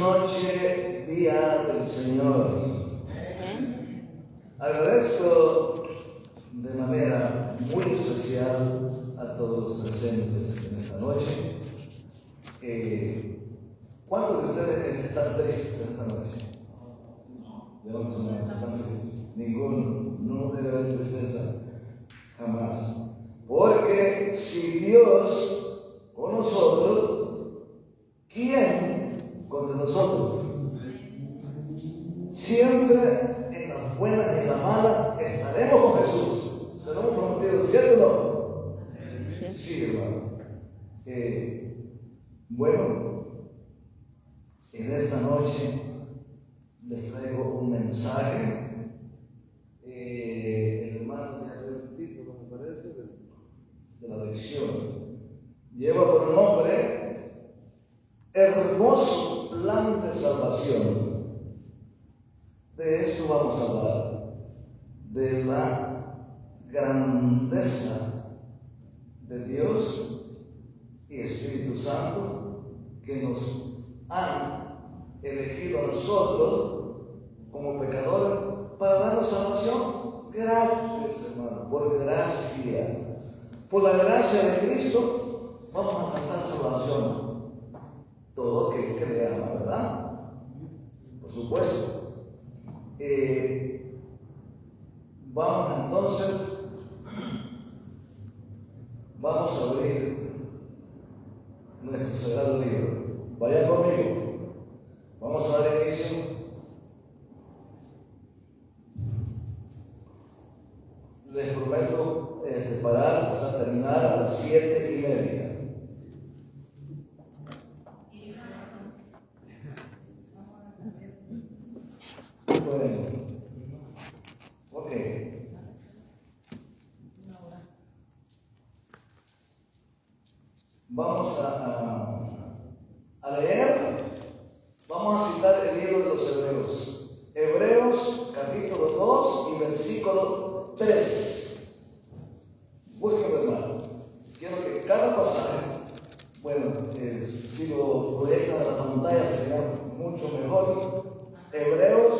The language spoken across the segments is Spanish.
noche, día del Señor. Agradezco de manera muy especial a todos los presentes en esta noche. ¿Cuántos de ustedes están tristes esta noche? Levanten su mano, ¿están tristes? Ninguno, no debe haber tristeza, jamás. Porque si Dios con nosotros, ¿quién contra nosotros? Siempre en las buenas y en las malas estaremos con Jesús. Se lo hemos prometido, ¿cierto o no? Sí, hermano. Bueno, en esta noche les traigo un mensaje. El hermano ya dio el título, me parece, de la lección. Lleva por nombre Hermoso Plan de Salvación. De eso vamos a hablar, de la grandeza de Dios y Espíritu Santo que nos han elegido a nosotros como pecadores para darnos salvación. Gracias, hermano, por gracia. Por la gracia de Cristo vamos a alcanzar salvación. Todo aquel que le ama, ¿verdad? Por supuesto. Vamos entonces, vamos a abrir nuestro sagrado libro. Vayan conmigo. Vamos a dar inicio. Les prometo parar hasta terminar a las 7:30. Bueno, ok. Vamos a leer. Vamos a citar el libro de los Hebreos. Hebreos capítulo 2 y versículo 3. Búsquenlo, hermano. Quiero que cada pasaje, bueno, si lo proyectan en la pantalla sería mucho mejor. Hebreos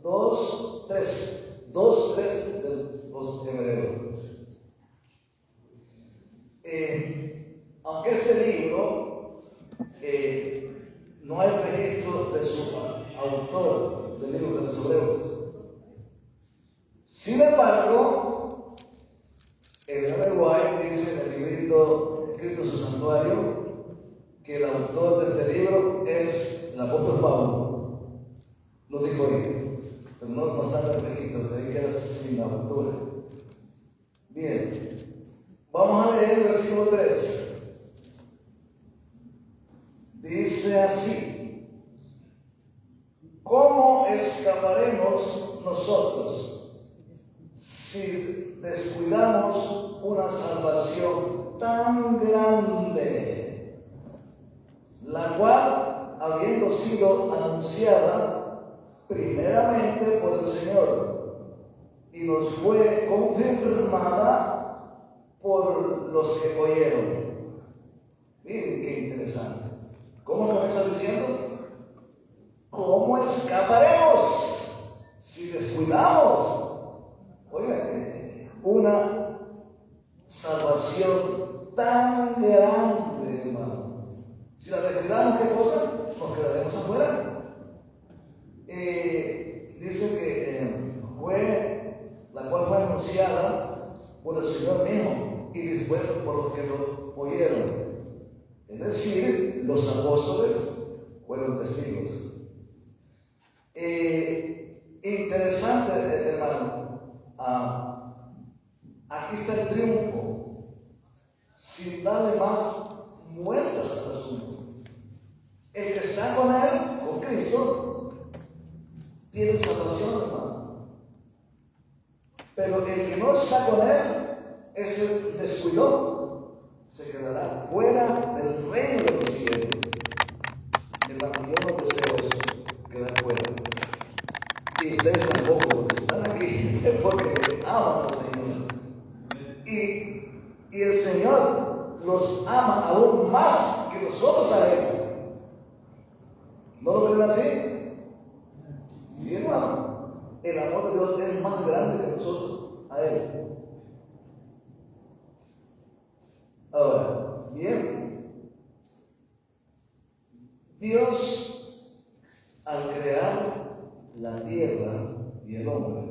2, 3. 2, 3 de los Hebreos. Aunque este libro no hay registro de su autor del libro de los Hebreos. Sin embargo, Ellen White dice en el librito escrito en su santuario que el autor de este libro es el apóstol Pablo. Lo dijo ahí, pero no pasaba el registro, de ahí queda sin autor. Bien, vamos a leer el versículo 3. Dice así: ¿cómo escaparemos nosotros si descuidamos una salvación tan grande, la cual, habiendo sido anunciada primeramente por el Señor y nos fue confirmada por los que oyeron? Miren qué interesante. ¿Cómo nos está diciendo? ¿Cómo escaparemos si descuidamos? Oigan, una salvación tan grande, hermano. Si la descuidamos, ¿qué cosa? Nos quedaremos afuera. Dice que la cual fue anunciada por el Señor mismo y después por los que lo oyeron. Es decir, los apóstoles fueron testigos. Interesante, hermano. Aquí está el triunfo. Sin darle más vueltas al asunto. El que está con él, con Cristo, tiene salvación, hermano. Pero el que no está con él, es el descuidó. Se quedará fuera del reino de los cielos. Hermano, yo no deseo eso, quedar fuera. Y ustedes tampoco, porque están aquí, porque aman al Señor. Y el Señor los ama aún más que nosotros a Él. ¿No lo creen así? Sí, hermano. El amor de Dios es más grande que nosotros a Él. Ahora, bien, Dios al crear la tierra y el hombre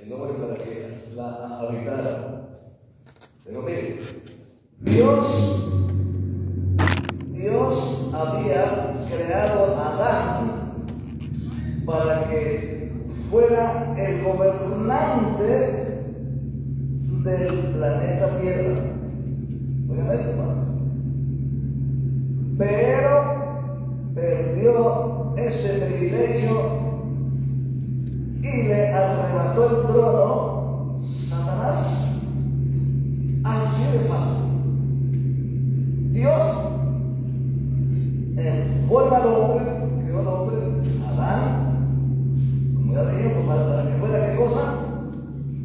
para que la habitara. Pero mire, Dios había creado a Adán para que fuera el gobernante del planeta Tierra. Oigan esto, hermano. Pero perdió ese privilegio y le arrebató el trono Satanás. Así de fácil. Dios, en forma de hombre, creó al hombre, Adán, como ya dijimos, para que fuera, ¿qué cosa?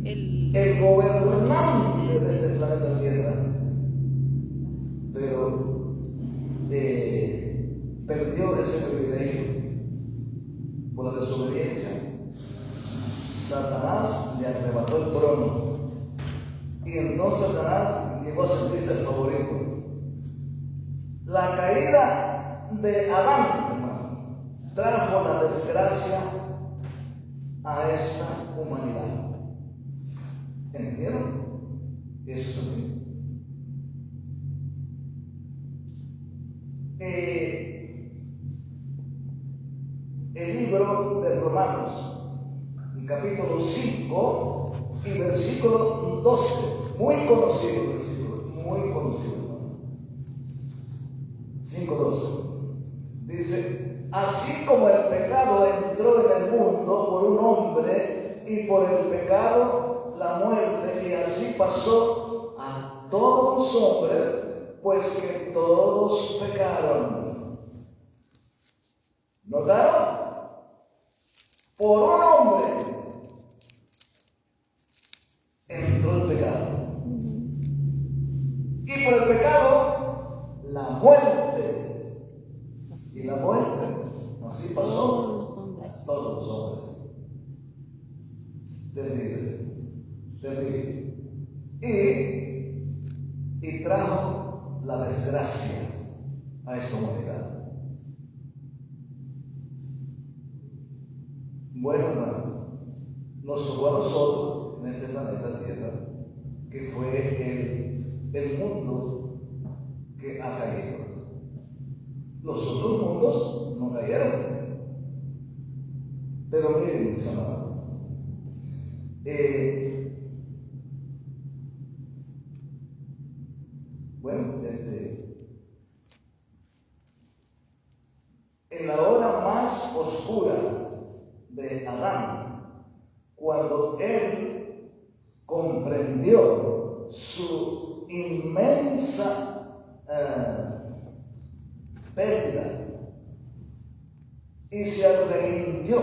El gobernante de este planeta Tierra. Pero perdió ese privilegio por la desobediencia. Satanás le arrebató el trono. Y entonces Satanás llegó a sentirse el favorito. La caída de Adán, hermano, trajo la desgracia a esta humanidad. ¿Entendieron? Eso es así. El libro de Romanos, el capítulo 5 y versículo 12, muy conocido, muy conocido. 5:12 dice: así como el pecado entró en el mundo por un hombre y por el pecado la muerte, y así pasó a todos los hombres, pues que todos pecaron. ¿Notaron? Por un hombre entró el pecado. Y por el pecado, la muerte. Y la muerte, así pasó a todos los hombres. Terrible, terrible. Y trajo la desgracia a esta humanidad. Bueno, hermano, nos tocó a nosotros en este planeta Tierra, que fue el mundo que ha caído. Los otros mundos no cayeron. Pero miren, mis amados, en la hora más oscura de Adán, cuando él comprendió su inmensa pérdida y se arrepintió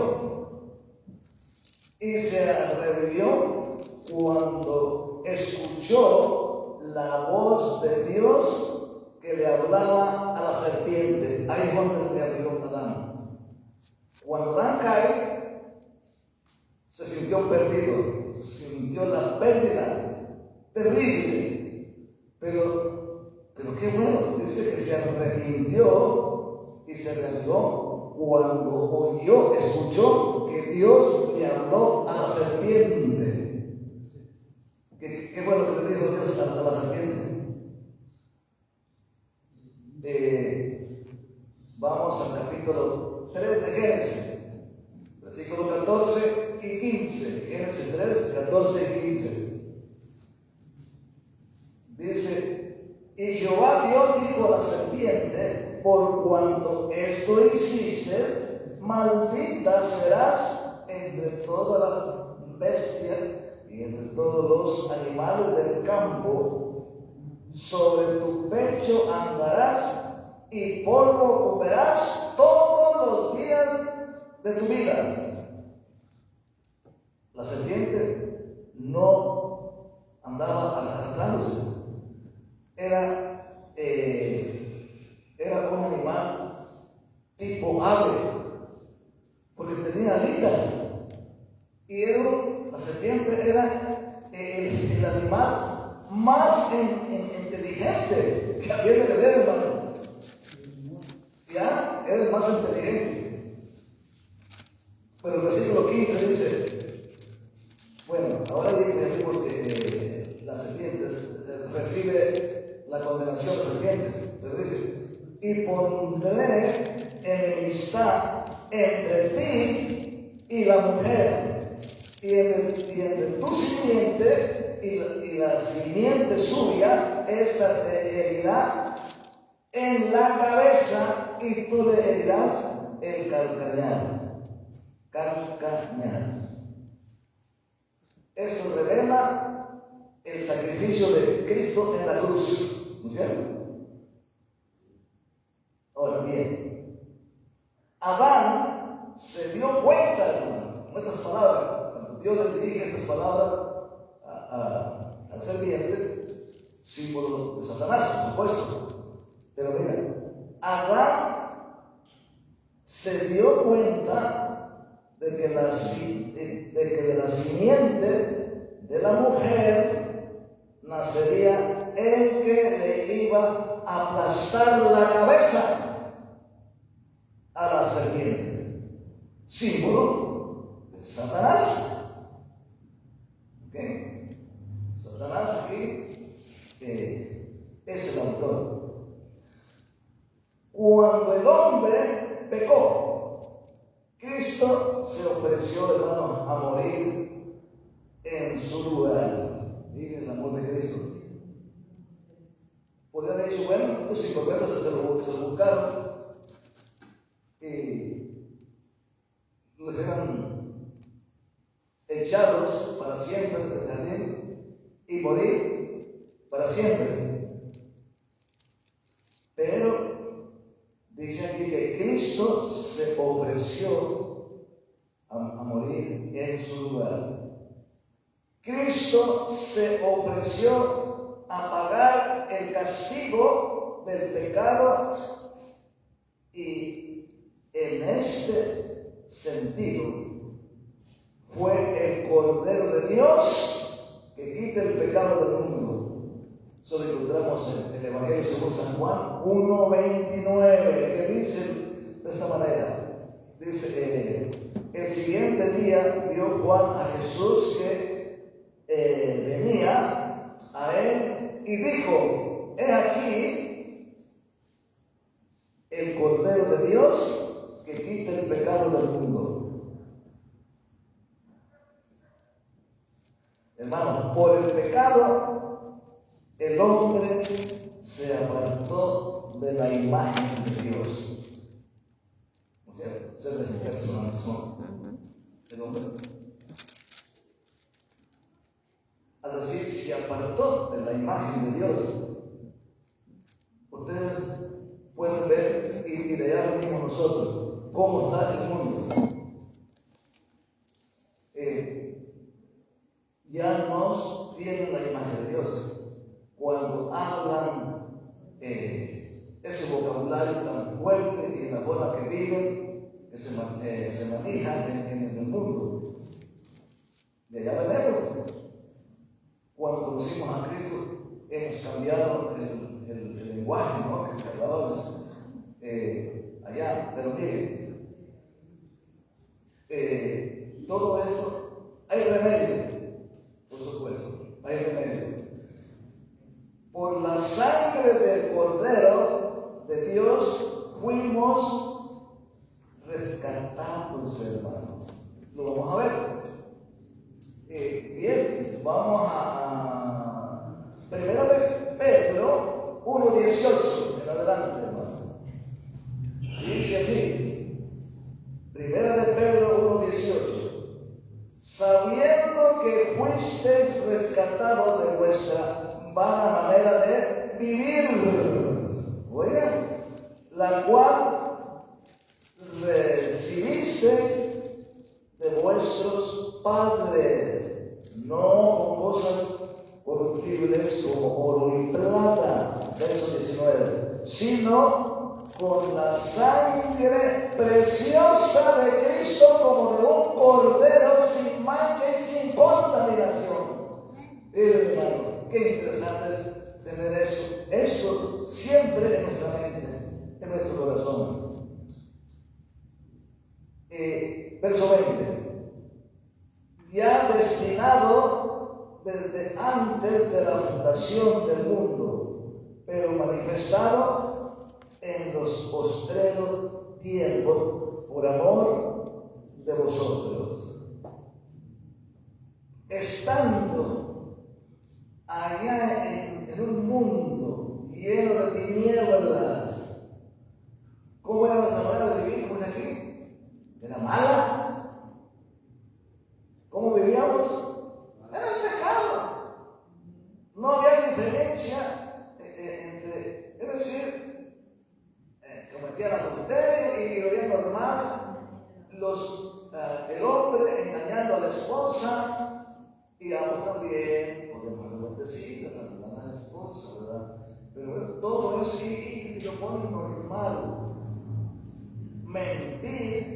y se revivió cuando escuchó la voz de Dios que le hablaba a la serpiente. Ahí es donde le abrió Adán. Cuando Adán cae, se sintió perdido, sintió la pérdida terrible, pero qué bueno, dice que se arrepintió y se realizó cuando escuchó que Dios le habló a la serpiente. Qué bueno que le dijo Dios a la serpiente. Vamos al capítulo 3 de Génesis, versículos 14 y 15. Génesis 3, 14 y 15. Dice: y Jehová Dios dijo a la serpiente: por cuanto esto hiciste, maldita serás entre todas las bestias y entre todos los animales del campo. Sobre tu pecho andarás y polvo comerás todos los días de tu vida. La serpiente no andaba arrastrándose. Era un animal tipo ave. más inteligente que había de ver, hermano. Ya, eres más inteligente. Pero el versículo 15 dice, bueno, ahora dijimos que las serpientes recibe la condenación de serpientes. Pero dice, y pondré enemistad entre ti y la mujer, y entre tu simiente y la simiente suya, esta te herirá en la cabeza y tú le herirás el calcañar. Esto revela el sacrificio de Cristo en la cruz, ¿no es cierto? Ahora bien, Adán se dio cuenta, hermano, con estas palabras, cuando Dios le dirige estas palabras al serpiente, símbolo de Satanás, por supuesto. Pero mira, Adán se dio cuenta de que de la simiente de la mujer nacería el que le iba a aplastar la cabeza a la serpiente, símbolo de Satanás. ¿Okay? Satanás aquí es el autor. Cuando el hombre pecó, Cristo se ofreció, hermano, a morir en su lugar. Miren el amor de Cristo. Podrían haber dicho, bueno, estos sinvergüenzas se lo buscaron y los dejan echados para siempre del jardín y morir para siempre. Pero dice aquí que Cristo se ofreció a morir en su lugar. Cristo se ofreció a pagar el castigo del pecado, y en este sentido fue el Cordero de Dios que quita el pecado del mundo. Eso lo encontramos en el Evangelio según San Juan 1:29, que dice de esta manera. Dice, el siguiente día vio Juan a Jesús que venía a él y dijo, he aquí el Cordero de Dios que quita el pecado del mundo. Hermanos, por el pecado el hombre se apartó de la imagen de Dios. O sea, se despersonalizó el hombre. Al decir, se apartó de la imagen de Dios. Ustedes pueden ver y idear mismo nosotros cómo está el mundo. Ya no tienen la imagen de Dios. Cuando hablan ese vocabulario tan fuerte y la forma que viven, que se maneja en el mundo. De allá venimos. Cuando conocimos a Cristo, hemos cambiado el lenguaje, ¿no?, que hablábamos allá. Pero miren, todo esto, hay remedio, por supuesto, hay remedio. Por la sangre del Cordero de Dios fuimos rescatados, hermanos. Lo vamos a ver. Bien, vamos a Primera de Pedro 1:18 en adelante, hermano. Dice así, Primera de Pedro 1:18, sabiendo que fuisteis rescatados de vuestra vana manera de vivir, oigan, la cual recibisteis de vuestros padres, no con cosas corruptibles como oro y plata, verso 19, sino con la sangre preciosa de Cristo, como de un cordero sin mancha y sin contaminación. Hermano, Qué interesante es tener eso siempre en nuestra mente, en nuestro corazón. Verso 20. Ya destinado desde antes de la fundación del mundo, pero manifestado en los postreros tiempos por amor de vosotros. Estando allá en un mundo lleno de tinieblas, ¿cómo era nuestra manera de vivir? Pues aquí, era mala. ¿Cómo vivíamos? Era el pecado. No había diferencia entre, es decir, cometían adulterio y vivía normal, el hombre engañando a la esposa, y aún también podemos decir a la esposa, ¿verdad? Pero bueno, todo eso sí lo pone normal. Mentir,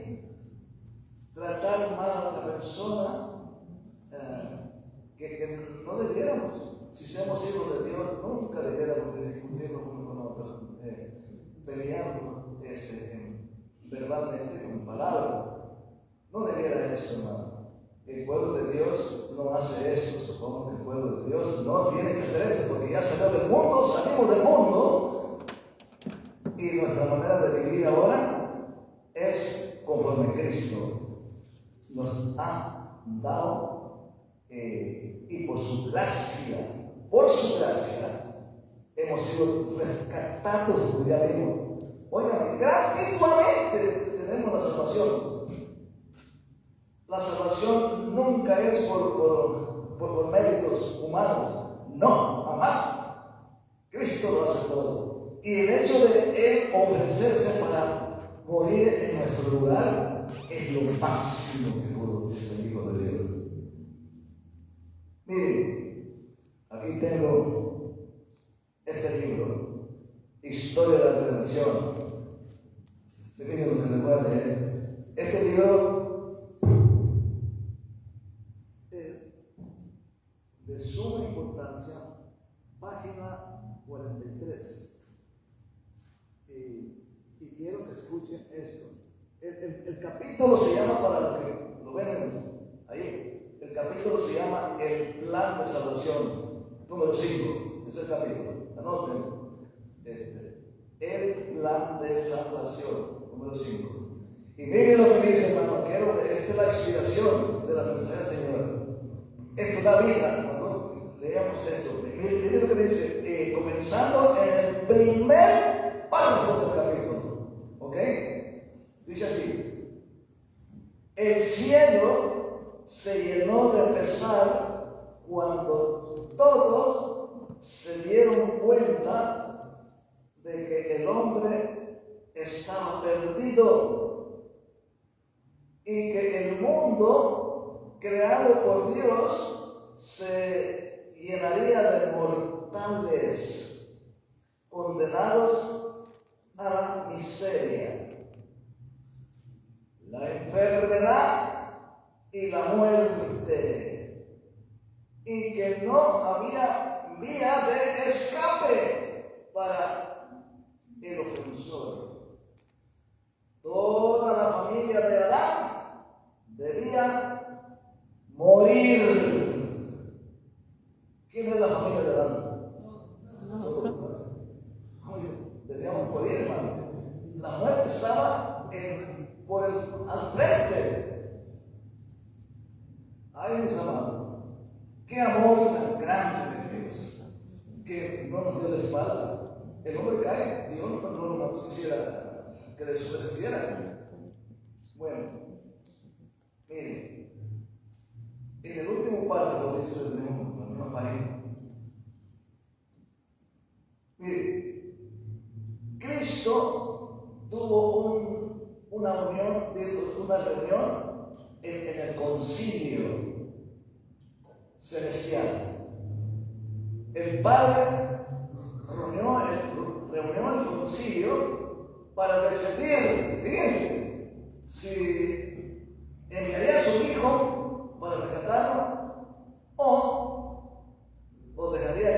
tratar mal a otra persona, que no debiéramos. Si somos hijos de Dios, nunca debiéramos de discutir uno con otro, peleando verbalmente con palabras. No debiera eso, hermano. El pueblo de Dios no hace eso. Supongo que el pueblo de Dios no tiene que hacer eso, porque ya salió del mundo, salimos del mundo, y nuestra manera de vivir ahora es conforme Cristo nos ha dado, y por su gracia, hemos sido rescatados, como ya vimos. Oigan, gratuitamente tenemos la salvación. La salvación nunca es por méritos humanos. No, jamás. Cristo lo hace todo. Y el hecho de Él ofrecerse para morir en nuestro lugar es lo máximo que pudo ser el Hijo de Dios. Miren, aquí tengo este libro, Historia de la Redención. Miren lo que les voy a leer. Este libro es de suma importancia, página 43. Y quiero que escuchen esto. El capítulo se llama, para los que lo ven ahí, el capítulo se llama El Plan de Salvación, número 5. Ese es el capítulo. Anoten. El Plan de Salvación, número 5. Y miren lo que dice, hermano. Esta es la inspiración de la presencia del Señor. Esto da vida cuando leamos esto. Miren lo que dice, comenzando en el primer párrafo del capítulo. ¿Ok? Dice así: el cielo se llenó de pesar cuando todos se dieron cuenta de que el hombre estaba perdido y que el mundo creado por Dios se llenaría de mortales condenados a la miseria, la enfermedad y la muerte, y que no había vía de escape para el ofensor. Toda la familia de Adán debía morir. ¿Quién es la familia de Adán? Nosotros. Debíamos morir, hermano. La muerte estaba al frente. Ay, mis amados, qué amor tan grande de Dios, que no nos dio la espalda. El hombre cae, Dios no quisiera que desobedeciera. Bueno, miren, en el último párrafo dice la misma página. Miren, Cristo tuvo una reunión en el concilio celestial. El Padre reunió el concilio para decidir, fíjense, si enviaría a su hijo para rescatarlo o dejaría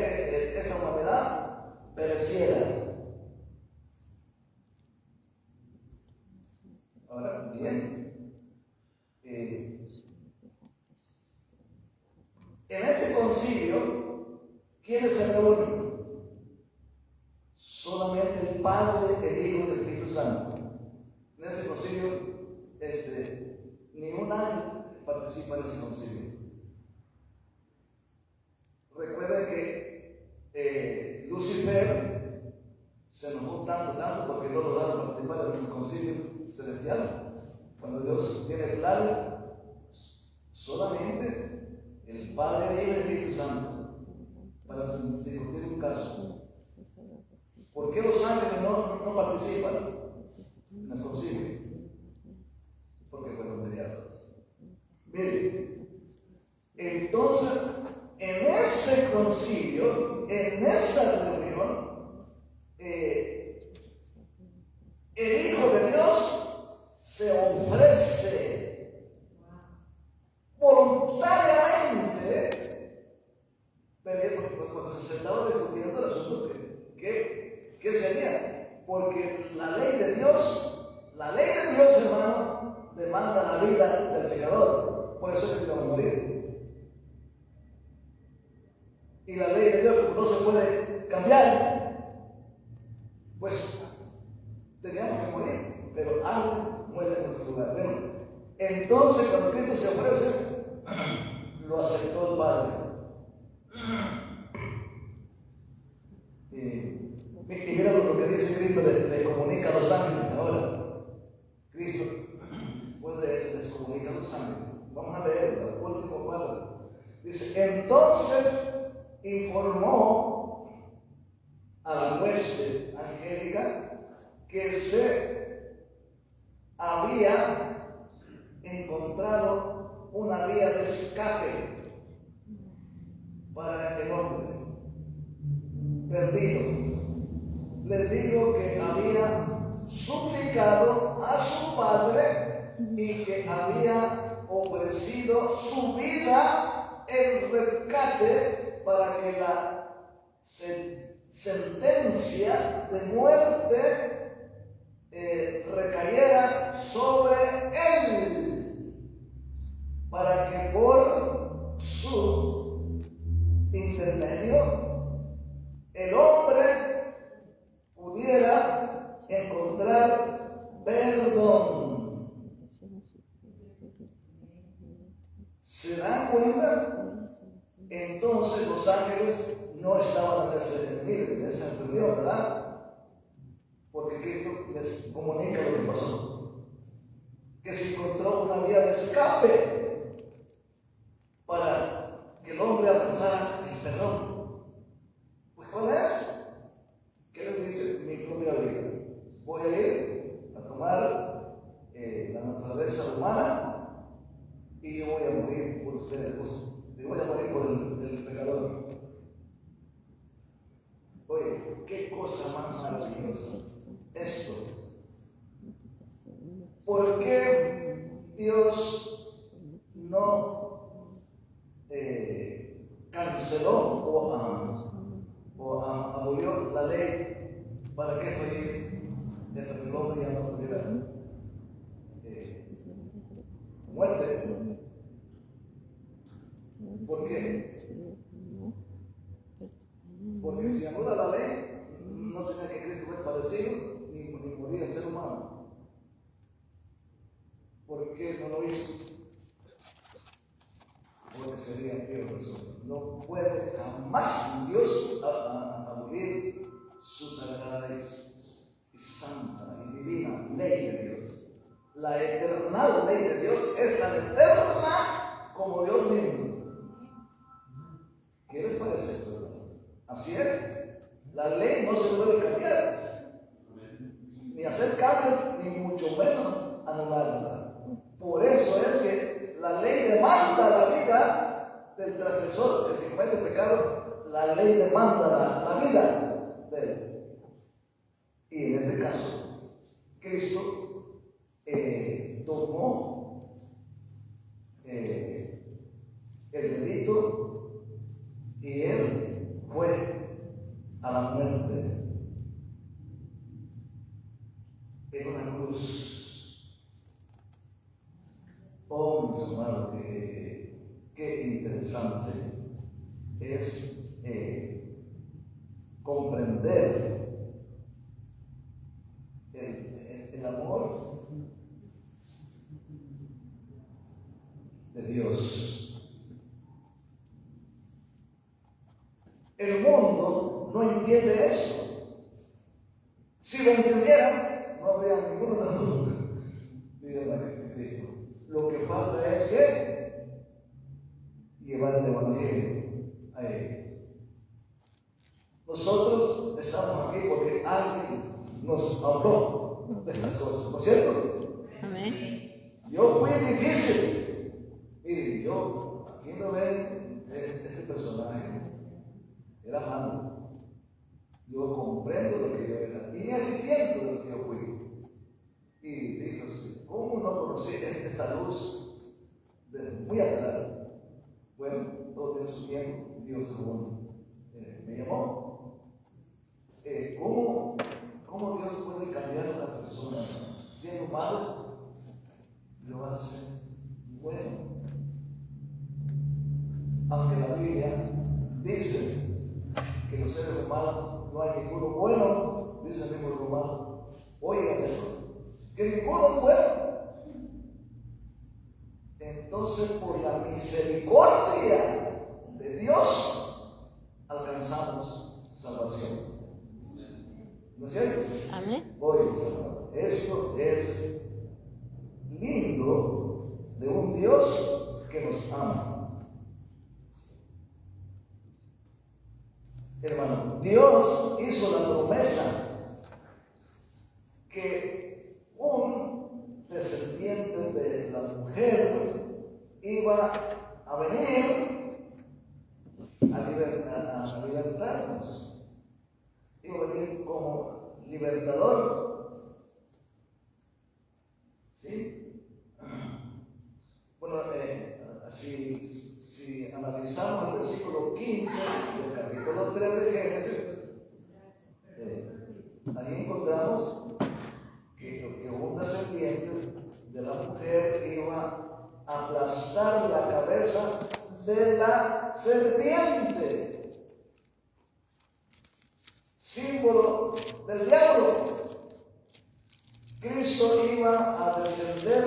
¿Quiénes se reúnen? Solamente el Padre, el Hijo y el Espíritu Santo. En ese concilio, ni un ángel participa en ese concilio. Recuerden que Lucifer se enojó tanto porque no lo dejaron participar en el concilio celestial. Cuando Dios tiene planes, solamente el Padre y el Espíritu Santo para discutir un caso. ¿Por qué los ángeles no participan en el concilio? Porque fueron criados. Miren, entonces, en ese concilio, en esa reunión, el Hijo de Dios se ofrece voluntariamente, pero cuando se sentaba discutiendo el asunto, ¿qué sería? Porque la ley de Dios, hermano, demanda la vida del pecador. Por eso es que vamos a morir. Y la ley de Dios no se puede cambiar. Pues teníamos que morir, pero algo muere en nuestro lugar. Bueno, entonces cuando Cristo se ofrece, lo aceptó el Padre. Y mira lo que dice Cristo, le comunica a los ángeles ahora. Cristo les comunica a los ángeles. Vamos a leer el último párrafo. Dice, entonces informó a la hueste angélica que se había encontrado una vía de escape para el hombre perdido. Les digo que había suplicado a su Padre y que había ofrecido su vida en rescate para que la sentencia de muerte recayera sobre él, para que por su intermedio el hombre pudiera encontrar perdón. ¿Se dan cuenta? Entonces los ángeles no estaban en esa reunión, ¿verdad? Porque Cristo les comunica lo que pasó. Que se encontró una vía de escape para que el hombre alcanzara el perdón. Pues ¿cuál es? ¿Qué les dice mi propia vida? Voy a ir a tomar la naturaleza humana y yo voy a morir por ustedes. Y voy a morir por el pecador. Oye, qué cosa más maravillosa esto. ¿Por qué Dios no canceló o abolió la ley para que el hombre ya no tuviera muerte? ¿Por qué? Porque si anula la ley, no tenía que Cristo fue padecido ni morir el ser humano. ¿Por qué no lo hizo? Porque sería peor eso. No puede jamás Dios abolir su sagrada y santa y divina ley de Dios. La eternal ley de Dios es tan eterna como Dios mismo. ¿Qué les parece esto? Así es. La ley no se puede cambiar, ni hacer cambios, ni mucho menos anularla. Por eso es que la ley demanda la vida del transgresor, el que comete pecado. La ley demanda la vida de él. Y en este caso, Cristo tomó el delito y él fue a la muerte en una cruz. Oh, mis hermanos, qué interesante es comprender el amor de Dios. El mundo no entiende eso. Si lo entendieran, no habría ninguno de nosotros ni de Cristo. Lo que falta es que llevar el Evangelio a ellos. Nosotros estamos aquí porque alguien nos habló de estas cosas, ¿no es cierto? Amén. Yo fui difícil. Mire, yo, aquí no ven este personaje, era malo. Yo comprendo lo que yo era y me arrepiento de lo que yo fui. Y dijo, ¿cómo no conocí esta luz desde muy atrás? Bueno, todo tiene su tiempo, Dios es bueno. Me llamó. ¿Cómo Dios puede cambiar a una persona siendo malo? Lo hace bueno. Aunque la Biblia dice que los seres humanos no hay ninguno bueno, dice el mismo romano, oigan eso, que ninguno es bueno. Entonces, por la misericordia de Dios, alcanzamos salvación. ¿No es cierto? Amén. Esto es lindo de un Dios que nos ama. Hermano, Dios hizo la promesa que un descendiente de la mujer iba a venir a libertarnos. Iba a venir como libertador. ¿Sí? Bueno, si analizamos el versículo 15 del capítulo 3 de Génesis, ahí encontramos que un descendiente de la mujer iba a aplastar la cabeza de la serpiente, símbolo del diablo. Cristo iba a descender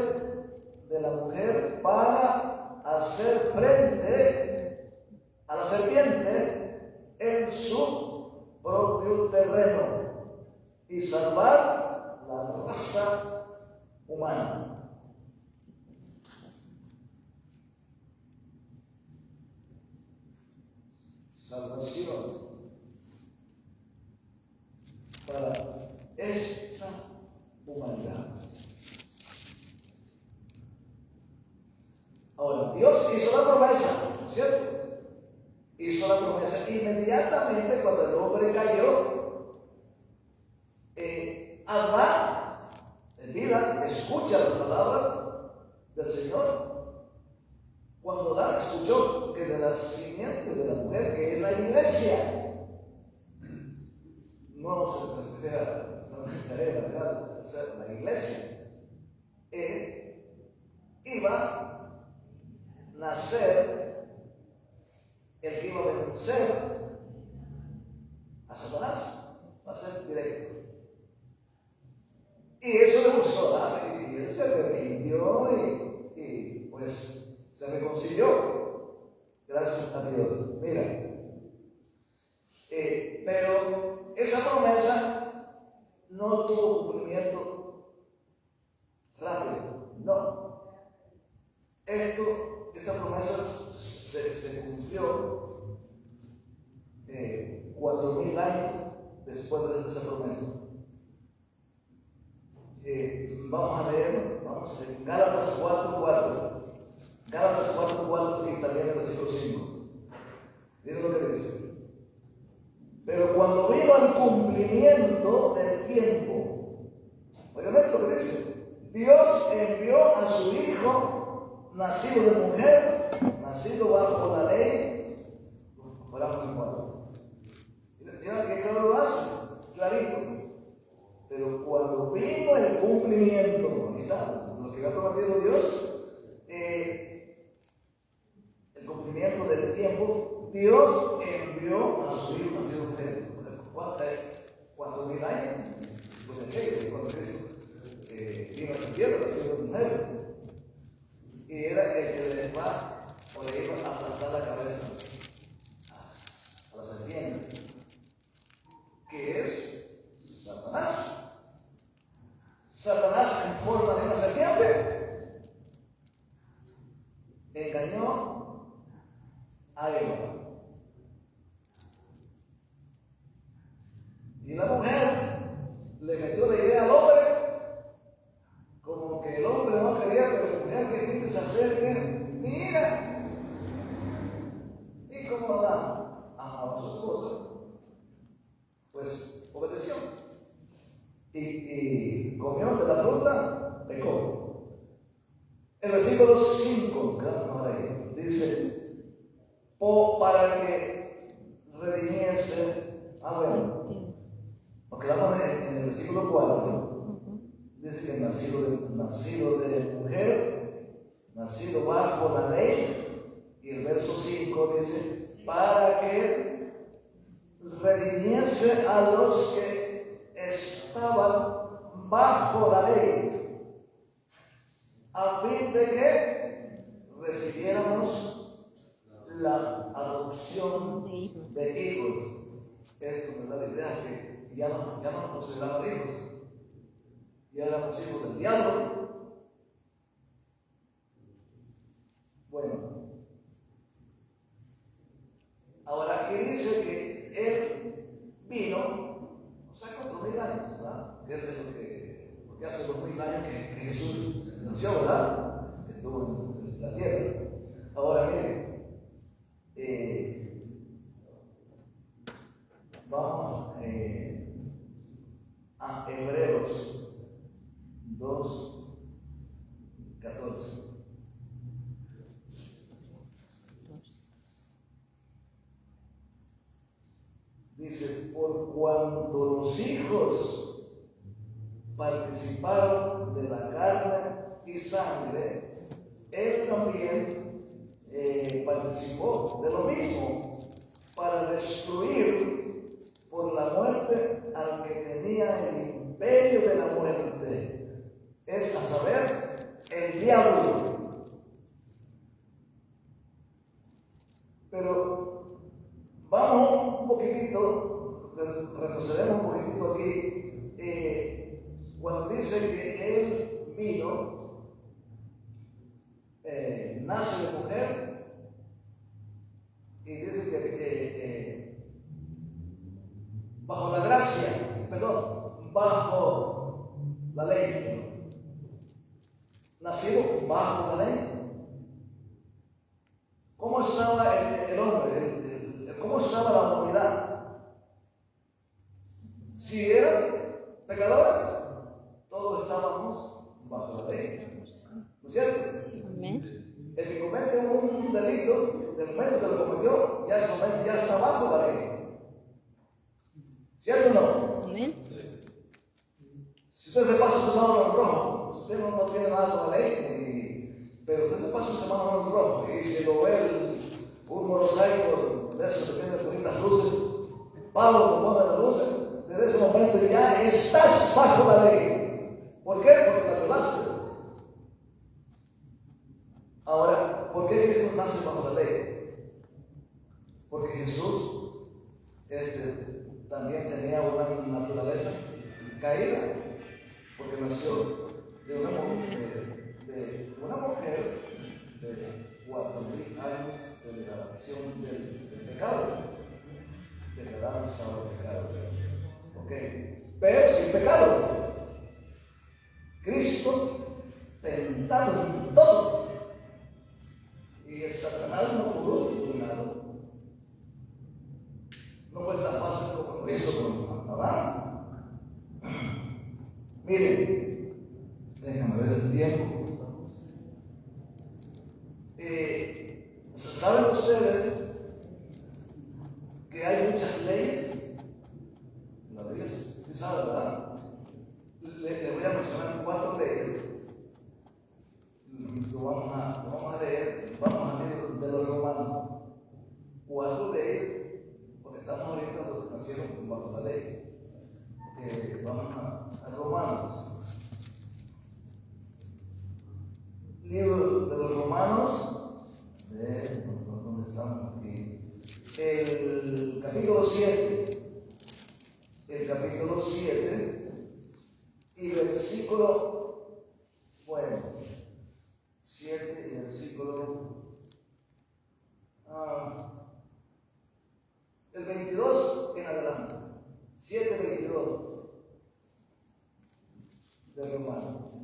de la mujer para hacer frente a la serpiente en su propio terreno y salvar la raza humana. Salvación para esta humanidad. Ahora, Dios hizo la promesa, ¿cierto? Hizo la promesa inmediatamente cuando el hombre cayó. Adán, en vida, escucha las palabras del Señor. Cuando Adán escuchó que de la simiente de la mujer, que es la iglesia, no se refiere a la iglesia, iba a nacer el que iba a vencer a Satanás, va a ser directo. Y eso le gustó, y él se arrepintió y pues se reconcilió, gracias a Dios. Mira, pero esa promesa no tuvo cumplimiento rápido, no. Esta promesa se cumplió 4,000 años después de esa promesa. Vamos a leer, en Gálatas 4:4. Gálatas 4:4 y también el versículo 5. Miren lo que dice. Pero cuando vino el cumplimiento del tiempo, oigan esto que dice, Dios envió a su Hijo, nacido de mujer, nacido bajo la ley. Volamos en 4. Mira que claro lo hace, clarito. Pero cuando vino el cumplimiento, ahí está, lo que ha prometido Dios, el cumplimiento del tiempo, Dios envió Y la mujer le metió la idea al hombre, como que el hombre no quería, pero la mujer que quiere se acerque, mira. Y como Adán amaba a su esposa, pues obedeció. Y comió de la fruta, pecó. El versículo 5, ahí, dice, para que redimiese, porque vamos en el versículo 4, dice que nacido de mujer, nacido bajo la ley, y el verso 5 dice, para que redimiese a los que estaban bajo la ley, a fin de que recibiéramos la adopción de hijos. Esto me da la idea que ya no nos consideramos hijos, ya éramos hijos del diablo. Bueno, ahora aquí dice que él vino, o sea, 4.000 años, ¿verdad? Que es lo que, porque hace 2.000 años que Jesús nació, ¿verdad? Que estuvo en la tierra. Ahora miren, vamos a Hebreos 2:14. Dice, por cuanto los hijos participaron de la carne y sangre, él también participó de lo mismo, para destruir por la muerte al que tenía el imperio de la muerte, es a saber, el diablo. Pero vamos un poquitito, retrocedemos un poquitito aquí, cuando dice que él vino, nace de mujer, y dice que bajo la gracia, bajo la ley, nacido bajo la ley. ¿Cómo estaba el hombre? ¿Cómo estaba la humanidad? Si eran pecadores, todos estábamos bajo la ley, ¿no es cierto? Amén. El que comete un delito, del momento que lo cometió, ya está bajo la ley. ¿Cierto o no? Amén. Si usted se pasa su mano en el rojo, usted no tiene nada con la ley, pero usted se pasa su mano en el rojo y si lo ve un mosaico de esos que tiene bonitas luces, Pablo te pone las luces, desde ese momento ya estás bajo la ley. ¿Por qué? Porque la violaste. Ahora, ¿por qué Jesús nace bajo la ley? Porque Jesús también tenía una naturaleza caída, porque nació de una mujer de 4.000 años de degradación del pecado, degradados ahora el pecado. ¿Ok? Pero sin pecado. Cristo tentado en todo. Y el Satanás no pudo por un lado. No fue tan fácil como lo hizo con Adán. Miren, déjame ver el tiempo. ¿Saben ustedes que hay muchas leyes en la Biblia? ¿Sí saben, verdad? Le voy a mencionar 4 leyes. Lo vamos a leer. Vamos a leer de los romanos. 4 leyes, porque estamos ahorita los que nacieron bajo la ley. Vamos a Romanos. Libro de los Romanos. ¿Dónde estamos aquí? El capítulo 7. El capítulo 7 y versículo, 7 y versículo, el 22 en adelante. 7:22.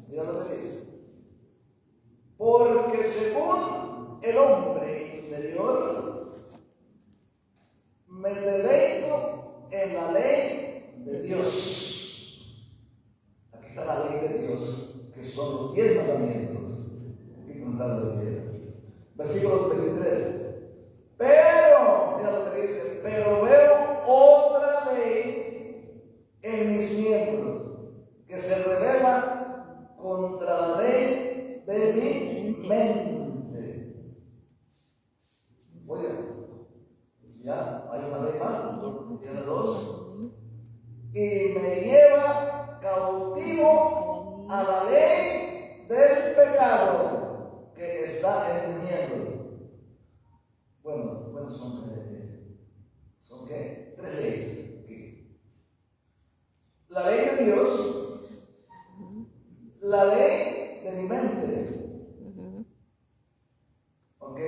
Mira lo que dice. Porque según el hombre interior, me deleito en la ley de Dios. Aquí está la ley de Dios, que son los 10 mandamientos. Aquí contando de Dios. Versículo 23. Pero, mira lo que dice, pero veo otra ley en mis miembros, que se revela contra la ley de mi mente. Oye, ya hay una ley más, tiene 2. Y me lleva cautivo a la ley del pecado que está en mi miembro. Bueno, son ¿qué? 3 leyes. ¿Qué? La ley de Dios, la ley de mi mente, ¿ok?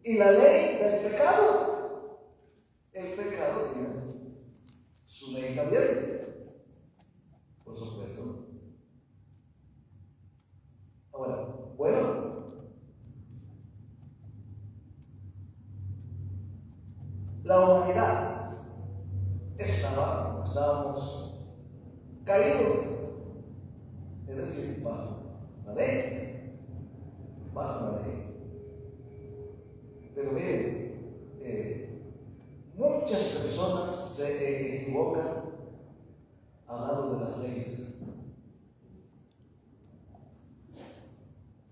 Y la ley del pecado. El pecado tiene su ley también, por supuesto. Ahora, bueno, la humanidad estábamos caídos, es decir, bajo la ley, Pero miren, muchas personas se equivocan hablando de las leyes.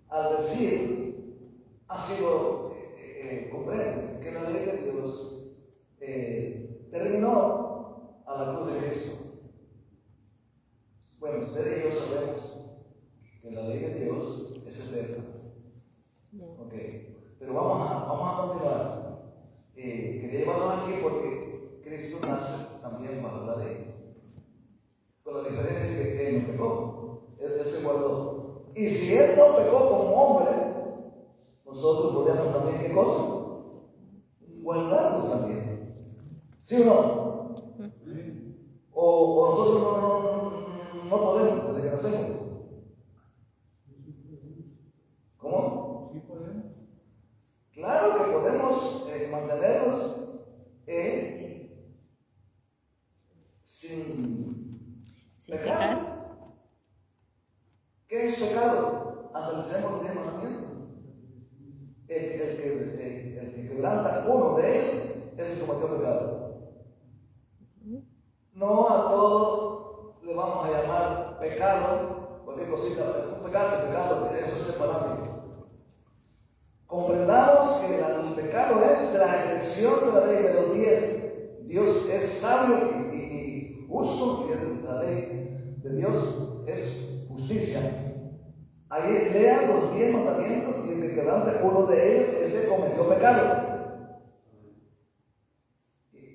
Al decir, ha sido, comprenden que la ley de Dios terminó a la cruz de Cristo. Bueno, ustedes y yo sabemos que la ley de Dios es eterna. Ok, pero vamos a continuar. Quería llevarnos aquí porque Cristo nace también bajo la ley. Con la diferencia que Él no pecó, Él se guardó. Y si Él no pecó como hombre, nosotros podemos también, ¿qué cosa? Guardarnos también. ¿Sí o no? O nosotros no podemos desde que nacemos. ¿Cómo? Sí podemos. Claro que podemos mantenernos sin pecar. ¿Qué es pecado? Analicemos los 10 mandamientos. El que quebranta uno de ellos es el que cometió pecado. No a todos le vamos a llamar pecado, cualquier cosita, un pecado, eso es separado. Comprendamos que el pecado es transgresión de la ley de los 10. Dios es sabio y justo, y la ley de Dios es justicia. Ahí lean los 10 mandamientos y el que quebrante uno de ellos, ese cometió pecado.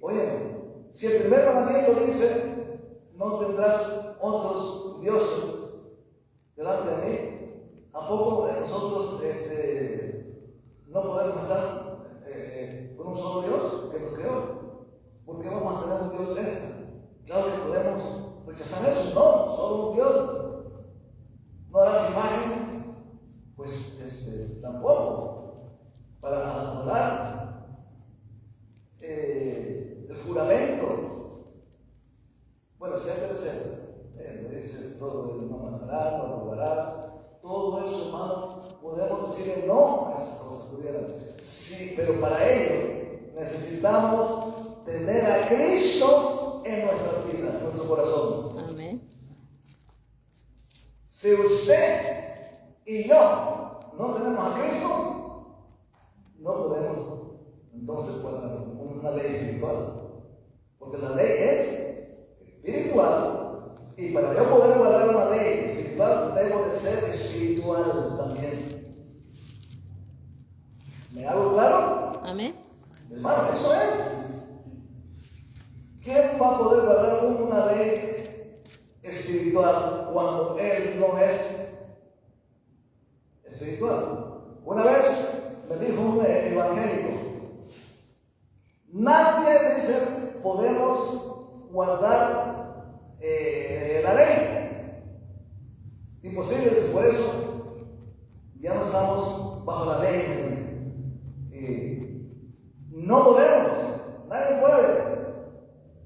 Oye, si el primer mandamiento dice, no tendrás otros dioses delante de mí, ¿a poco nosotros no podemos estar con un solo Dios que nos creó? ¿Por qué vamos a tener un Dios extra? Claro que podemos rechazar eso, no, solo un Dios. No harás imagen, pues tampoco, para adorar. El juramento, bueno, etcétera. Dice todo el no matarás, no robarás, todo eso, hermano, podemos decirle no a esas cosas pudieran. Sí, pero para ello necesitamos tener a Cristo en nuestra vida, en nuestro corazón. Amén. Si usted y yo no tenemos a Cristo, no podemos entonces guardar una ley espiritual. Porque la ley es espiritual. Y para yo poder guardar una ley espiritual, debo de ser espiritual también. ¿Me hago claro? Amén. Hermano, eso es. ¿Quién va a poder guardar una ley espiritual cuando él no es espiritual? Una vez me dijo un evangélico, nadie dice podemos guardar la ley. Imposible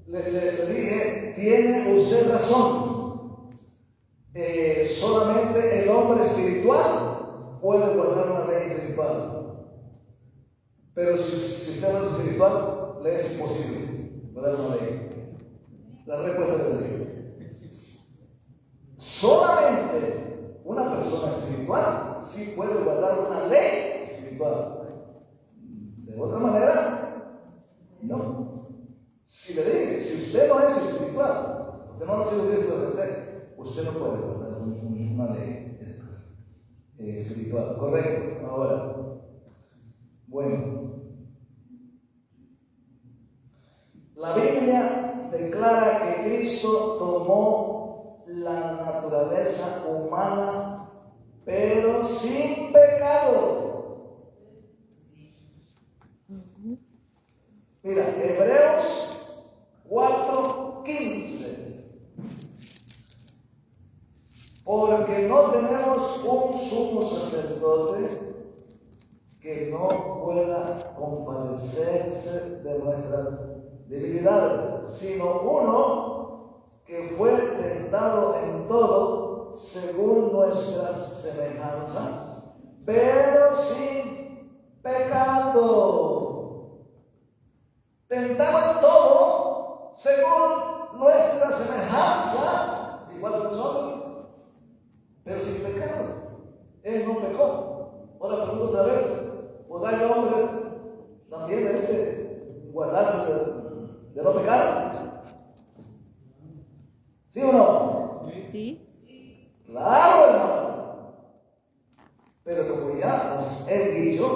le dije, tiene usted razón. Solamente el hombre espiritual puede guardar una ley espiritual. Pero si usted no es espiritual, le es imposible guardar una ley. La respuesta es de Dios. Solamente una persona espiritual sí puede guardar una ley espiritual. De otra manera, no. Si le dije, si usted no es espiritual, usted no ha sido Cristo de repente, usted no puede guardar una ley espiritual. Correcto. Ahora, bueno, la Biblia declara que Cristo tomó la naturaleza humana, pero sin pecado. Mira, Hebreos 4:15. Porque no tenemos un sumo sacerdote que no pueda compadecerse de nuestras debilidades, sino uno que fue tentado en todo según nuestras semejanzas, pero sin pecado. Tentado en todo según nuestra semejanza, igual que nosotros, pero sin pecado. Él no pecó. Ahora pregunto otra vez, ¿podrá el hombre también guardarse de no pecar? ¿Sí o no? Sí. Claro, hermano. Pero como ya nos he dicho,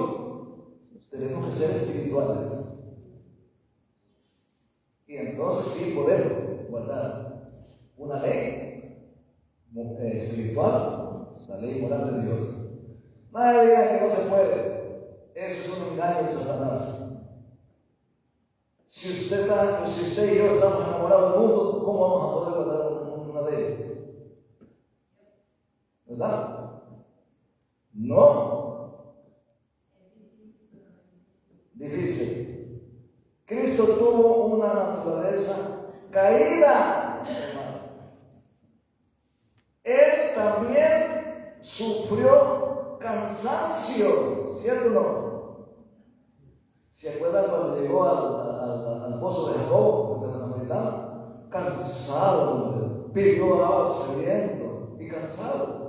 tenemos que ser espirituales. Y entonces sí podemos guardar una ley espiritual, la ley moral de Dios. Nadie diga que no se puede. Eso es un engaño de Satanás. Si usted y yo estamos enamorados del mundo, ¿cómo vamos a poder guardar una ley? ¿Verdad? No. Difícil. Cristo tuvo una naturaleza caída, hermano. Él también sufrió cansancio, ¿cierto o no? ¿Se acuerdan cuando llegó al pozo de Jacob, de la Samaritana? Cansado, pidió agua sediento y cansado.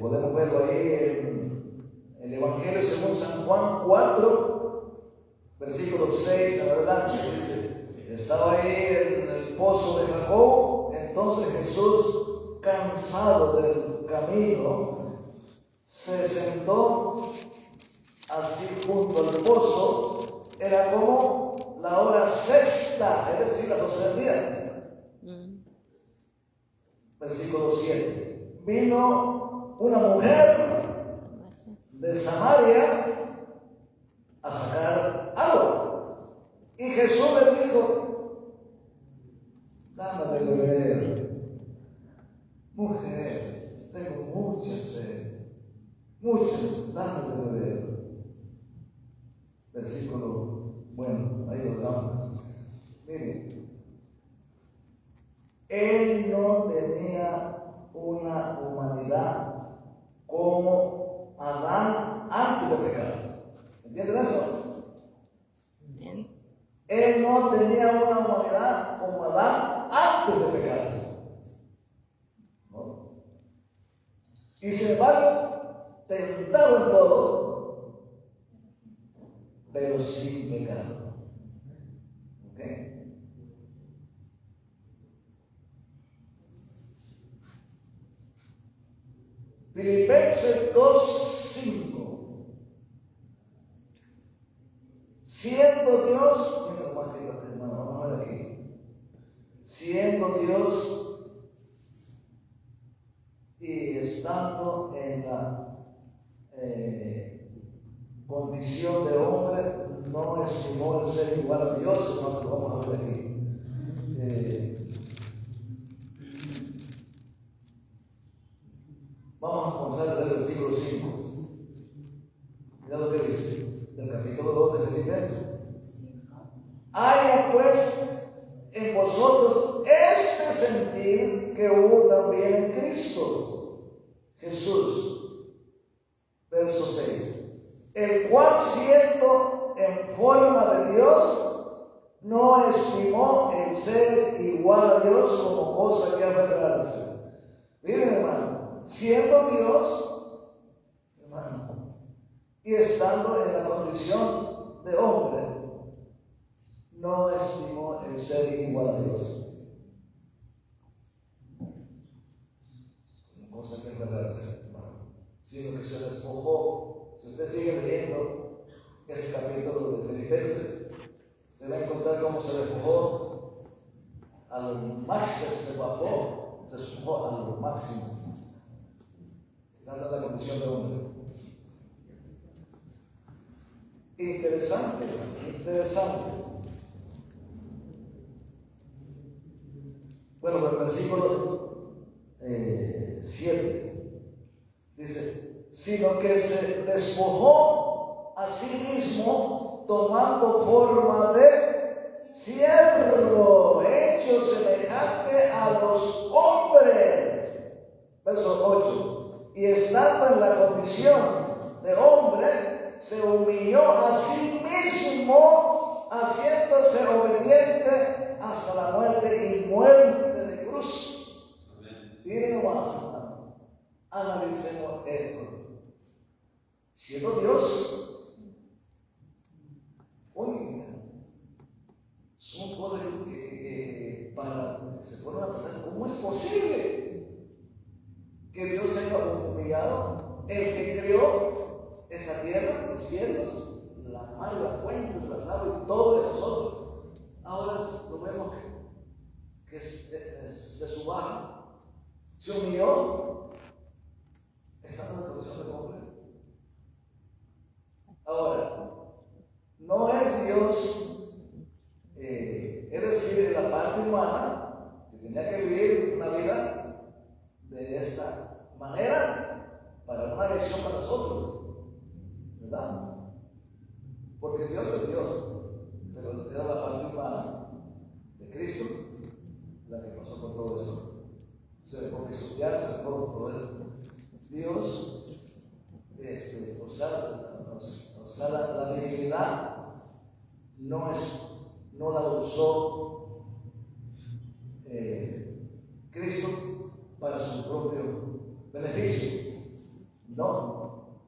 Podemos verlo ahí en el Evangelio según San Juan 4, versículo 6 en adelante. Dice, estaba ahí en el pozo de Jacob, entonces Jesús, cansado del camino, se sentó así junto al pozo. Era como la hora sexta, es decir, las 12 del día. Versículo 7. Vino una mujer de Samaria a sacar agua. Y Jesús le dijo, dame de beber. Mujer, tengo mucha sed. Dame de beber. Versículo, bueno, ahí lo damos. Miren, él no tenía una humanidad como Adán antes de pecar. ¿Entienden eso? Él no tenía una humanidad como Adán antes de pecar. ¿No? Y sin embargo, tentado en todo, pero sin pecado. ¿Ok? Filipenses 2:5. Siendo Dios, mira más que hermano, vamos a ver aquí. Siendo Dios y estando en la condición de hombre, no estimó el ser igual a Dios, sino que lo vamos a ver aquí. Vamos a comenzar desde el versículo 5. Mira lo que dice, del capítulo 2 de Filipenses. Haya pues en vosotros este sentir que hubo también en Cristo Jesús. Verso 6. El cual siendo en forma de Dios, no estimó el ser igual a Dios como cosa que aferrarse. Miren, hermano, siendo Dios, hermano, y estando en la condición de hombre, no estimó el ser igual a Dios. Una cosa que aferrarse, hermano, sino que se despojó. Si usted sigue leyendo ese capítulo de Filipenses, se va a encontrar cómo se despojó a lo máximo, se despojó a lo máximo, estando en la condición de hombre. Interesante, interesante. Bueno, el versículo 7 dice, sino que se despojó a sí mismo, tomando forma de siervo, hecho semejante a los hombres. Verso 8. Y estando en la condición de hombre, se humilló a sí mismo, haciéndose obediente hasta la muerte y muerte de cruz. Miren nomás, analicemos esto. Siendo Dios, oiga, son cosas que se ponen a pensar, ¿cómo es posible que Dios haya humillado? El que creó esta tierra, los cielos, la mar, las fuentes, las aves y todo de nosotros. Ahora lo vemos que se subaja, se humilló, está en la condición de hombre. Ahora, no es Dios, es decir, la parte humana, que tenía que vivir una vida de esta manera para una lección para nosotros, ¿verdad? Porque Dios es Dios, pero era la parte humana de Cristo la que pasó por todo eso. Se dejó pisotear, se dejó todo eso. Dios, la divinidad no la usó Cristo para su propio beneficio. No.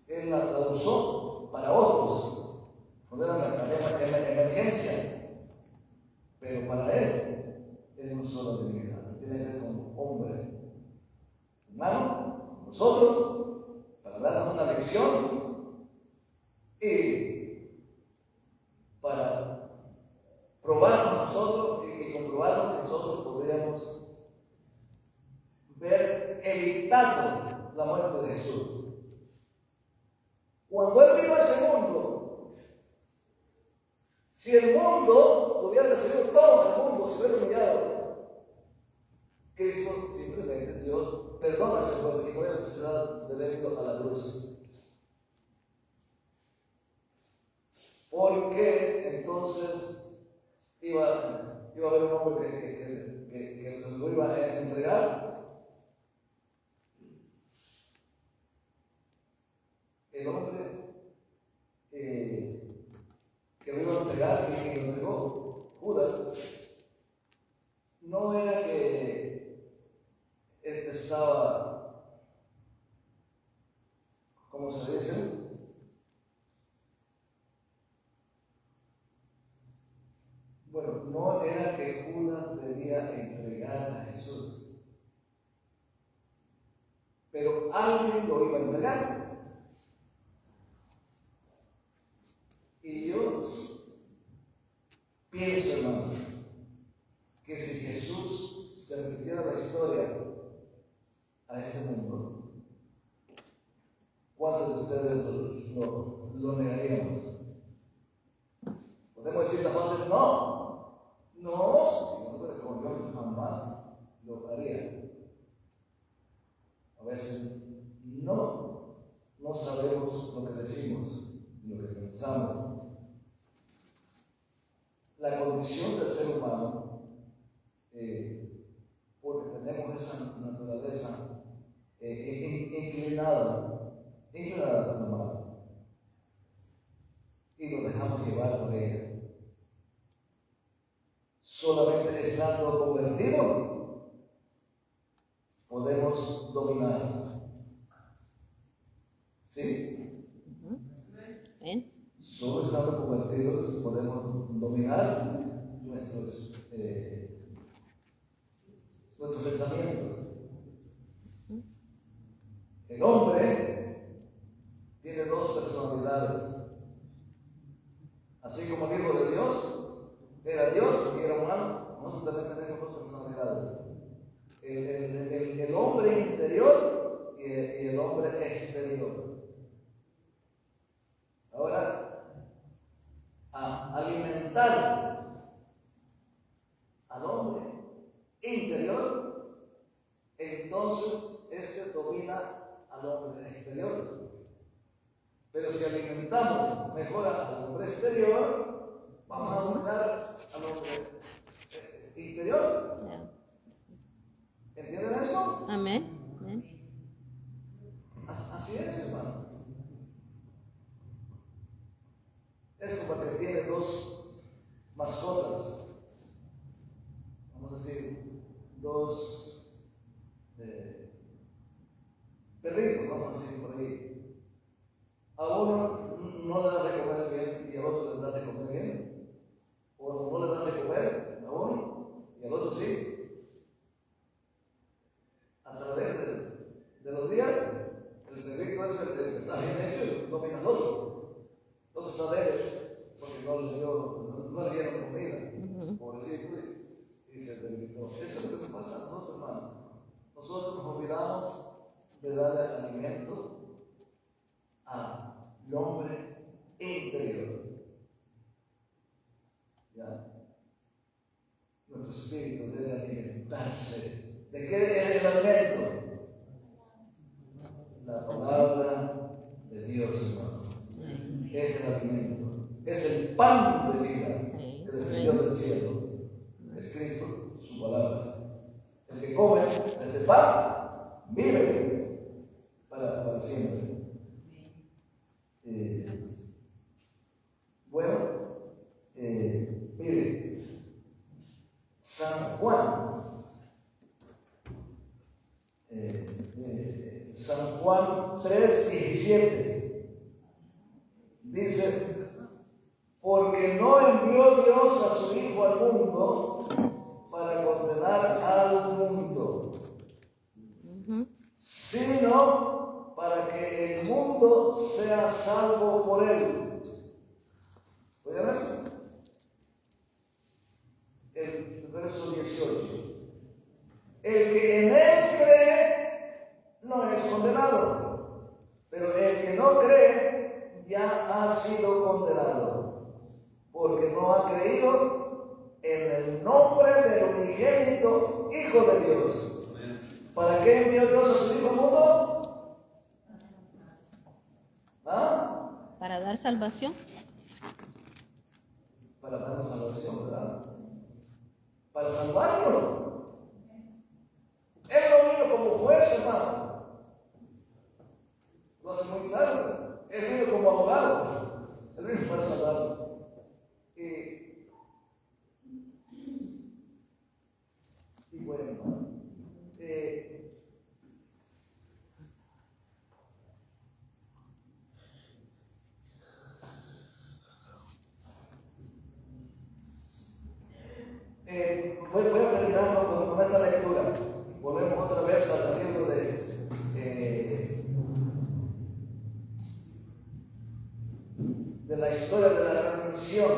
Él la usó para otros. Cuando era la emergencia. Pero para Él usó la divinidad. Tiene que ver como hombre. Hermano, nosotros, para darnos una lección y para probarnos nosotros y comprobarnos que nosotros podríamos ver evitando la muerte de Jesús. Cuando Él vino a este mundo, si el mundo hubiera recibido todo el mundo, se hubiera humillado, Cristo simplemente, Dios, perdona ese pueblo y voy a la necesidad de débito a la cruz. Porque entonces iba a haber un hombre que lo iba a entregar. El hombre que lo iba a entregar y que lo entregó, Judas, no era que él estaba, ¿cómo se dice? Bueno, no era que Judas debía entregar a Jesús, pero alguien lo iba a entregar. Y yo pienso, hermano, que si Jesús se repitiera la historia a este mundo, ¿cuántos de ustedes lo negaríamos? Podemos decir la frase, Señor, como yo jamás lo haría. A veces no sabemos lo que decimos, lo que pensamos. condición del ser humano, porque tenemos esa naturaleza inclinada a lo malo, y nos dejamos llevar por ella. Solamente estando convertidos podemos dominar. ¿Sí? ¿Ven? Solo estando convertidos podemos dominar nuestros pensamientos. El hombre tiene dos personalidades. Así como el Hijo de Dios era Dios y era humano, nosotros también tenemos dos personalidades. El hombre interior y el hombre exterior. Ahora, a alimentar al hombre interior, entonces este domina al hombre exterior. Pero si alimentamos mejor al hombre exterior, vamos a dominar al hombre interior. ¿Entienden eso? Amén. Amén. Así es, hermano. Es como que tiene dos mascotas, vamos a decir, dos perritos, vamos a decir por ahí. A uno no le das de comer bien y al otro le das de comer bien, o no le das de comer a uno y al otro sí. A través de los días, el perrito es el que está bien hecho y domina al otro. Entonces está débil porque no le dieron comida, pobrecito, y se debilitó. Eso es lo que nos pasa a nosotros, hermanos. Nosotros nos olvidamos de darle alimento al hombre interior. ¿Ya? Nuestro espíritu debe alimentarse. ¿De qué es el alimento? La palabra de Dios, hermano. Es el alimento. Es el pan de vida que descendió del cielo. Es Cristo, su palabra. El que come este pan vive para siempre. Mire, San Juan. San Juan 3:17 dice: porque no envió Dios a su Hijo al mundo para condenar al mundo, sino para que el mundo sea salvo por él. ¿Pueden ver? El verso 18. El que en él cree no es condenado, pero el que no cree ya ha sido condenado, porque no ha creído en el nombre del unigénito Hijo de Dios. ¿Para qué envió Dios a su Hijo al mundo? ¿Ah? Para dar salvación. Para darnos salvación, ¿verdad? Para salvarnos. Él no vino como juez, hermano. Lo hace muy claro. Él vino como abogado. Él vino para salvarnos. Y bueno, hermano. Voy a terminar con esta lectura. Volvemos otra vez al libro de la historia de la redención,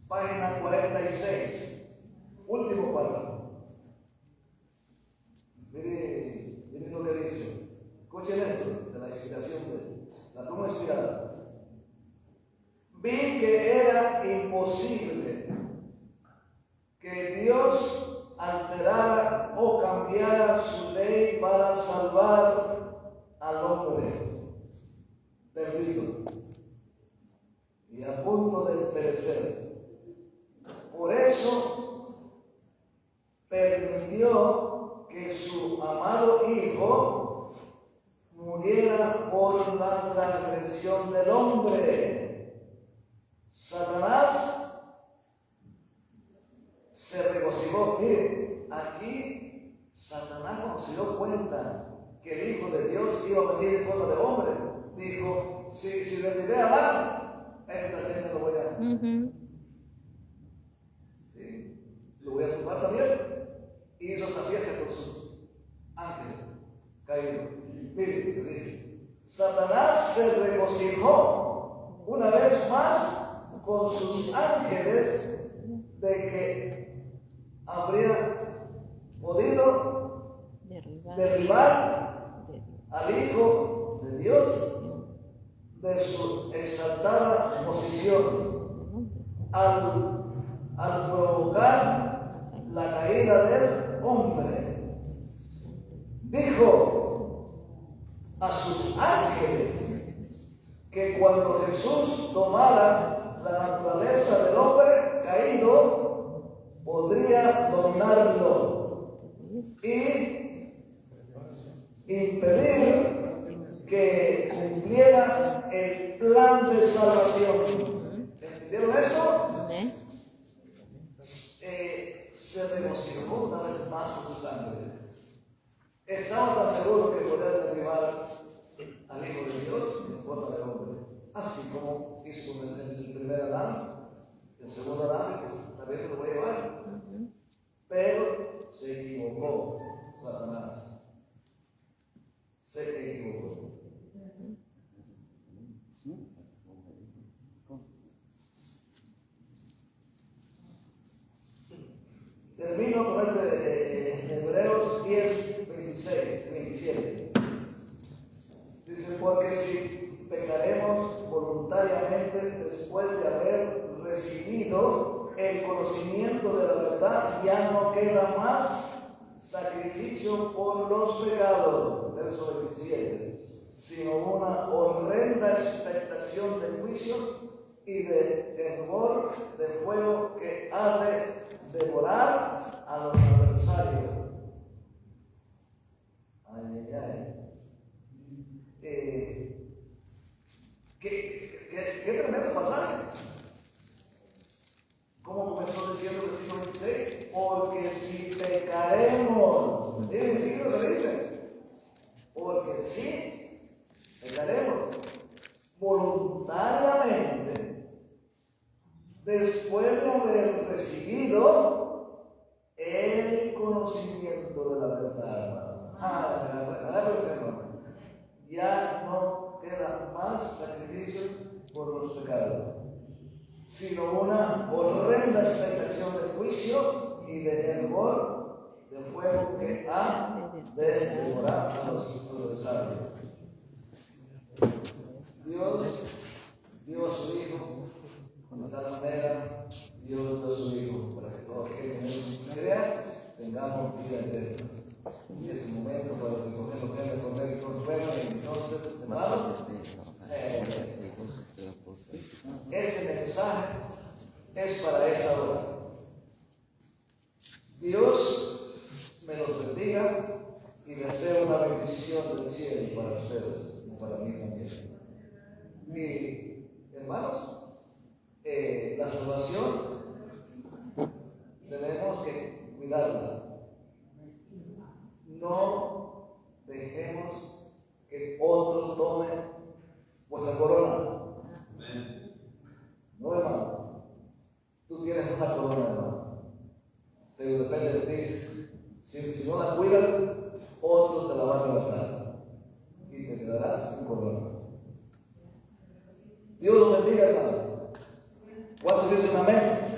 página 46, último párrafo. Miren lo que dice. Escuchen esto de la inspiración de la pluma inspirada. Vi que era imposible que Dios alterara o cambiara su ley para salvar al hombre perdido y a punto de perecer. Ujú. ¿Sí? Lo voy a sumar también. Hizo esta fiesta con sus ángeles caídos. Mire, dice, Satanás se regocijó una vez más con sus ángeles de que habría podido derribar al Hijo de Dios de su exaltada posición al provocar la caída del hombre. Dijo a sus ángeles que cuando Jesús tomara la naturaleza del hombre caído, podría dominarlo y impedir que cumpliera el plan de salvación. ¿Entendieron eso? Amén. Se regocijó una vez más con sus ángeles. Estaba tan seguro que podía derribar al Hijo de Dios en forma de hombre, así como hizo con el primer Adán, el segundo Adán, pues también lo voy a llevar. Pero se equivocó Satanás. Se equivocó. Termino con Hebreos 10, 26, 27. Dice, porque si pecaremos voluntariamente después de haber recibido el conocimiento de la verdad, ya no queda más sacrificio por los pecados, verso 27, sino una horrenda expectación de juicio y de temor de fuego que ha de devorar a los adversarios. Ay, ay, ay. ¿Qué tremendo pasaje? ¿Cómo comenzó diciendo el versículo 26? Porque si pecaremos, ¿tiene sentido lo que dice? Porque si pecaremos voluntariamente, después de haber recibido el conocimiento de la verdad, ya no queda más sacrificio por los pecados, sino una horrenda expectación del juicio y de temor de fuego que ha de devorar a los adversarios. Dios dio a su Hijo, de tal manera Dios dio a su Hijo, para que todos aquellos que en él crean tengamos vida eterna. Y es el momento para recoger lo que hay de comer y consuelo, y entonces, hermanos, ese mensaje es para esa hora. Dios me los bendiga y deseo una bendición del cielo para ustedes y para mí también. Y hermanos, la salvación tenemos que cuidarla. No dejemos que otros tomen vuestra corona. No, hermano. Tú tienes una corona, hermano. Pero depende de ti. Si no la cuidas, otros te la van a arrebatar. Y te quedarás sin corona. Dios los bendiga, hermano. ¿Cuántos dicen amén?